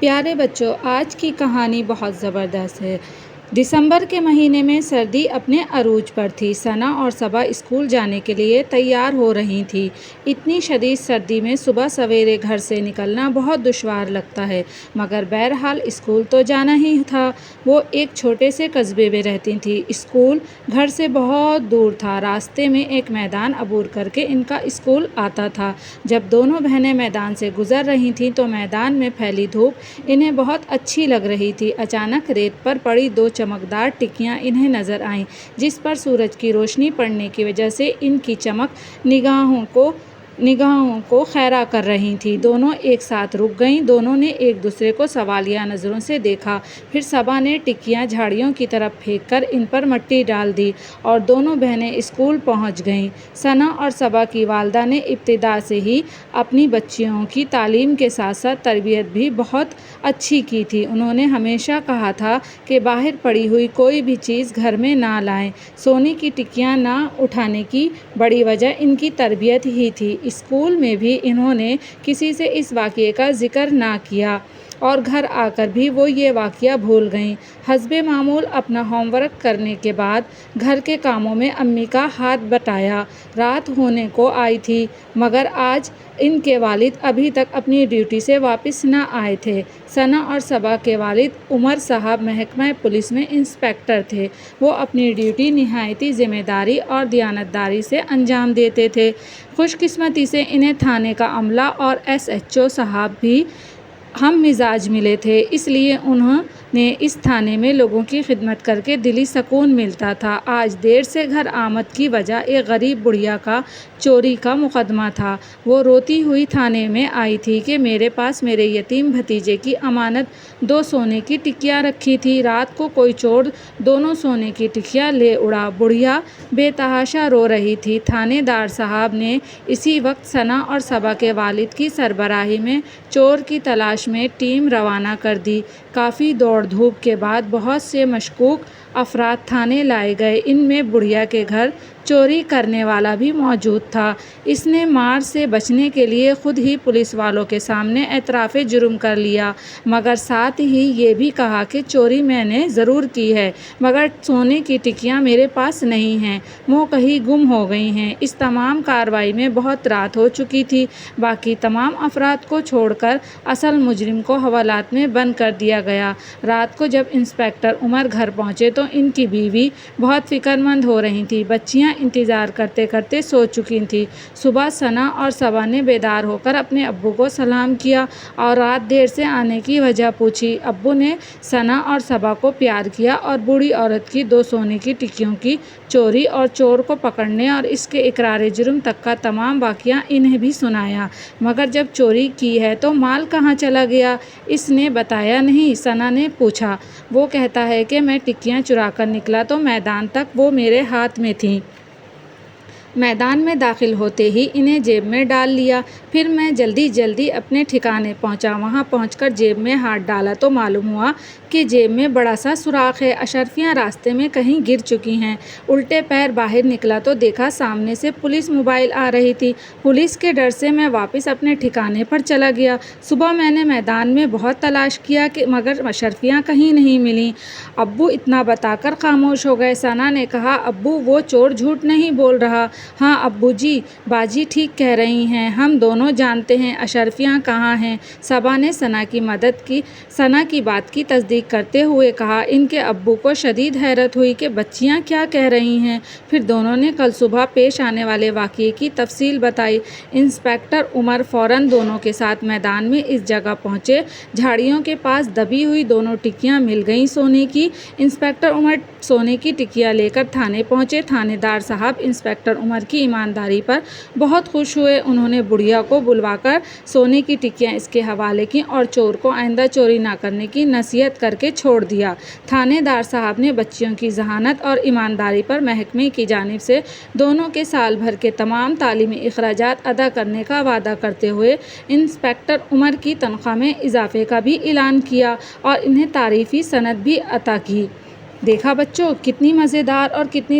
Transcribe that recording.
پیارے بچوں، آج کی کہانی بہت زبردست ہے۔ دسمبر کے مہینے میں سردی اپنے عروج پر تھی۔ ثنا اور صبا اسکول جانے کے لیے تیار ہو رہی تھیں۔ اتنی شدید سردی میں صبح سویرے گھر سے نکلنا بہت دشوار لگتا ہے، مگر بہرحال اسکول تو جانا ہی تھا۔ وہ ایک چھوٹے سے قصبے میں رہتی تھیں۔ اسکول گھر سے بہت دور تھا۔ راستے میں ایک میدان عبور کر کے ان کا اسکول آتا تھا۔ جب دونوں بہنیں میدان سے گزر رہی تھیں تو میدان میں پھیلی دھوپ انہیں بہت اچھی لگ رہی تھی۔ اچانک ریت پر پڑی دو چمکدار ٹکیاں انہیں نظر آئیں، جس پر سورج کی روشنی پڑنے کی وجہ سے ان کی چمک نگاہوں کو خیرہ کر رہی تھی۔ دونوں ایک ساتھ رک گئیں۔ دونوں نے ایک دوسرے کو سوالیہ نظروں سے دیکھا۔ پھر صبا نے ٹکیاں جھاڑیوں کی طرف پھینک کر ان پر مٹی ڈال دی اور دونوں بہنیں اسکول پہنچ گئیں۔ ثنا اور صبا کی والدہ نے ابتدا سے ہی اپنی بچیوں کی تعلیم کے ساتھ ساتھ تربیت بھی بہت اچھی کی تھی۔ انہوں نے ہمیشہ کہا تھا کہ باہر پڑی ہوئی کوئی بھی چیز گھر میں نہ لائیں۔ سونے کی ٹکیاں نہ اٹھانے کی بڑی وجہ ان کی تربیت ہی تھی۔ اسکول میں بھی انہوں نے کسی سے اس واقعے کا ذکر نہ کیا اور گھر آ کر بھی وہ یہ واقعہ بھول گئیں۔ حسب معمول اپنا ہوم ورک کرنے کے بعد گھر کے کاموں میں امی کا ہاتھ بٹایا۔ رات ہونے کو آئی تھی، مگر آج ان کے والد ابھی تک اپنی ڈیوٹی سے واپس نہ آئے تھے۔ ثنا اور صبا کے والد عمر صاحب محکمہ پولیس میں انسپکٹر تھے۔ وہ اپنی ڈیوٹی نہایت ذمہ داری اور دیانتداری سے انجام دیتے تھے۔ خوش قسمتی سے انہیں تھانے کا عملہ اور SHO صاحب بھی ہم مزاج ملے تھے، اس لیے انہیں اس تھانے میں لوگوں کی خدمت کر کے دلی سکون ملتا تھا۔ آج دیر سے گھر آمد کی وجہ ایک غریب بڑھیا کا چوری کا مقدمہ تھا۔ وہ روتی ہوئی تھانے میں آئی تھی کہ میرے پاس میرے یتیم بھتیجے کی امانت 2 سونے کی ٹکیاں رکھی تھی۔ رات کو کوئی چور دونوں سونے کی ٹکیاں لے اڑا۔ بڑھیا بے تحاشا رو رہی تھی۔ تھانے دار صاحب نے اسی وقت ثنا اور صبا کے والد کی سربراہی میں چور کی تلاش میں ٹیم روانہ کر دی۔ کافی دوڑ دھوپ کے بعد بہت سے مشکوک افراد تھانے لائے گئے۔ ان میں بڑھیا کے گھر چوری کرنے والا بھی موجود تھا۔ اس نے مار سے بچنے کے لیے خود ہی پولیس والوں کے سامنے اعتراف جرم کر لیا، مگر ساتھ ہی یہ بھی کہا کہ چوری میں نے ضرور کی ہے، مگر سونے کی ٹکیاں میرے پاس نہیں ہیں، وہ کہیں گم ہو گئی ہیں۔ اس تمام کارروائی میں بہت رات ہو چکی تھی۔ باقی تمام افراد کو چھوڑ کر اصل مجرم کو حوالات میں بند کر دیا گیا۔ رات کو جب انسپکٹر عمر گھر پہنچے تو ان کی بیوی بہت فکر مند ہو رہی تھی۔ بچیاں انتظار کرتے کرتے سو چکی تھیں۔ صبح ثنا اور صبا نے بیدار ہو کر اپنے ابو کو سلام کیا اور رات دیر سے آنے کی وجہ پوچھی۔ ابو نے ثنا اور صبا کو پیار کیا اور بوڑھی عورت کی 2 سونے کی ٹکیوں کی چوری اور چور کو پکڑنے اور اس کے اقرار جرم تک کا تمام واقعہ انہیں بھی سنایا۔ مگر جب چوری کی ہے تو مال کہاں چلا گیا؟ اس نے بتایا نہیں، ثنا نے پوچھا۔ وہ کہتا ہے کہ میں ٹکیاں چرا کر نکلا تو میدان تک وہ میرے ہاتھ میں تھیں۔ میدان میں داخل ہوتے ہی انہیں جیب میں ڈال لیا۔ پھر میں جلدی اپنے ٹھکانے پہنچا۔ وہاں پہنچ کر جیب میں ہاتھ ڈالا تو معلوم ہوا کہ جیب میں بڑا سا سوراخ ہے۔ اشرفیاں راستے میں کہیں گر چکی ہیں۔ الٹے پیر باہر نکلا تو دیکھا سامنے سے پولیس موبائل آ رہی تھی۔ پولیس کے ڈر سے میں واپس اپنے ٹھکانے پر چلا گیا۔ صبح میں نے میدان میں بہت تلاش کیا مگر اشرفیاں کہیں نہیں ملیں۔ ابو اتنا بتا کر خاموش ہو گئے۔ ثنا نے کہا، ابو وہ چور جھوٹ نہیں بول رہا۔ ہاں ابو جی، باجی ٹھیک کہہ رہی ہیں، ہم دونوں جانتے ہیں اشرفیاں کہاں ہیں۔ صبا نے ثنا کی بات کی تصدیق کرتے ہوئے کہا۔ ان کے ابو کو شدید حیرت ہوئی کہ بچیاں کیا کہہ رہی ہیں۔ پھر دونوں نے کل صبح پیش آنے والے واقعے کی تفصیل بتائی۔ انسپکٹر عمر فوراً دونوں کے ساتھ میدان میں اس جگہ پہنچے۔ جھاڑیوں کے پاس دبی ہوئی 2 ٹکیاں مل گئیں سونے کی۔ انسپکٹر عمر سونے کی ٹکیاں لے کر تھانے پہنچے۔ تھانے دار صاحب انسپکٹر عمر کی ایمانداری پر بہت خوش ہوئے۔ انہوں نے بڑھیا کو بلوا کر سونے کی ٹکیاں اس کے حوالے کی اور چور کو آئندہ چوری نہ کرنے کی نصیحت کر کے چھوڑ دیا۔ تھانے دار صاحب نے بچیوں کی ذہانت اور ایمانداری پر محکمے کی جانب سے دونوں کے سال بھر کے تمام تعلیمی اخراجات ادا کرنے کا وعدہ کرتے ہوئے انسپکٹر عمر کی تنخواہ میں اضافے کا بھی اعلان کیا اور انہیں تعریفی سند بھی عطا کی۔ دیکھا بچوں، کتنی مزیدار اور کتنی